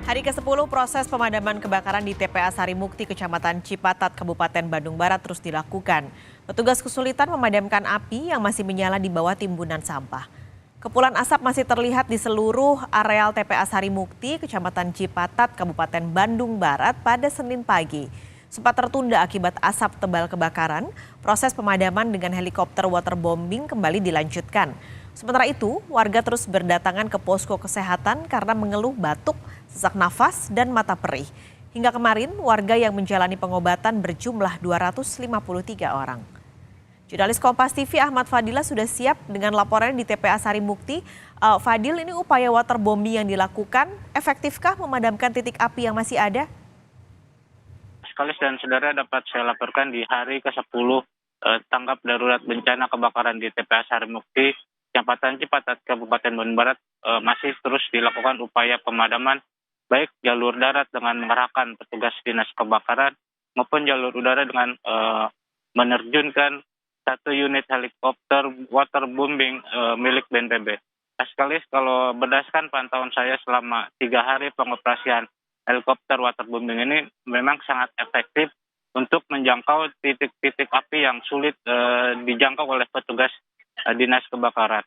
Hari ke-10 proses pemadaman kebakaran di TPA Sarimukti, Kecamatan Cipatat, Kabupaten Bandung Barat terus dilakukan. Petugas kesulitan memadamkan api yang masih menyala di bawah timbunan sampah. Kepulan asap masih terlihat di seluruh areal TPA Sarimukti, Kecamatan Cipatat, Kabupaten Bandung Barat pada Senin pagi. Sempat tertunda akibat asap tebal kebakaran, proses pemadaman dengan helikopter waterbombing kembali dilanjutkan. Sementara itu, warga terus berdatangan ke posko kesehatan karena mengeluh batuk, sesak nafas, dan mata perih. Hingga kemarin, warga yang menjalani pengobatan berjumlah 253 orang. Jurnalis Kompas TV Ahmad Fadila sudah siap dengan laporannya di TPA Sarimukti. Fadil, ini upaya waterbombing yang dilakukan, efektifkah memadamkan titik api yang masih ada? Sekali dan saudara, dapat saya laporkan di hari ke-10 tanggap darurat bencana kebakaran di TPA Sarimukti, Kecamatan Cipatat, Kabupaten Bandung Barat masih terus dilakukan upaya pemadaman baik jalur darat dengan mengerahkan petugas dinas kebakaran maupun jalur udara dengan menerjunkan satu unit helikopter waterbombing milik BNPB. Sekali kalau berdasarkan pantauan saya selama 3 hari pengoperasian helikopter waterbombing ini memang sangat efektif untuk menjangkau titik-titik api yang sulit dijangkau oleh petugas dinas kebakaran.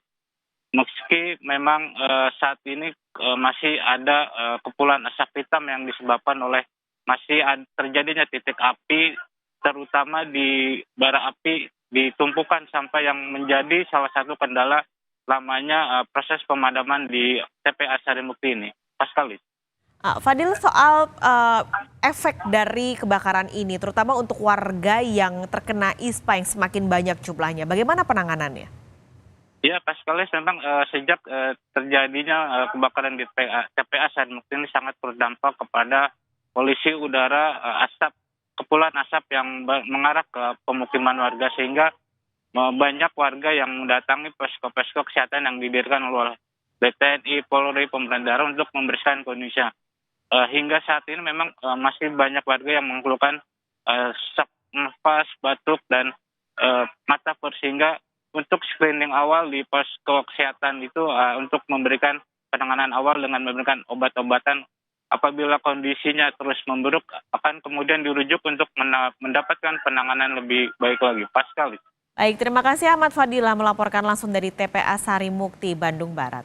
Meski memang saat ini masih ada kepulan asap hitam yang disebabkan oleh masih terjadinya titik api, terutama di bara api ditumpukan sampah yang menjadi salah satu kendala lamanya proses pemadaman di TPA Sarimukti ini. Pascalis. Fadil, soal efek dari kebakaran ini, terutama untuk warga yang terkena ispa yang semakin banyak jumlahnya, bagaimana penanganannya? Ya, Pascalis, memang sejak terjadinya kebakaran di TPA Sarimukti ini sangat berdampak kepada polusi udara, kepulan asap yang mengarah ke pemukiman warga, sehingga banyak warga yang mendatangi posko-posko kesehatan yang didirikan oleh BTNI, Polri, pemerintah daerah untuk membersihkan kondisinya. Hingga saat ini memang masih banyak warga yang mengeluhkan sesak nafas, batuk, dan mata perih, sehingga untuk screening awal di posko kesehatan itu untuk memberikan penanganan awal dengan memberikan obat-obatan. Apabila kondisinya terus memburuk, akan kemudian dirujuk untuk mendapatkan penanganan lebih baik lagi. Pascal. Baik, terima kasih Ahmad Fadila melaporkan langsung dari TPA Sarimukti, Bandung Barat.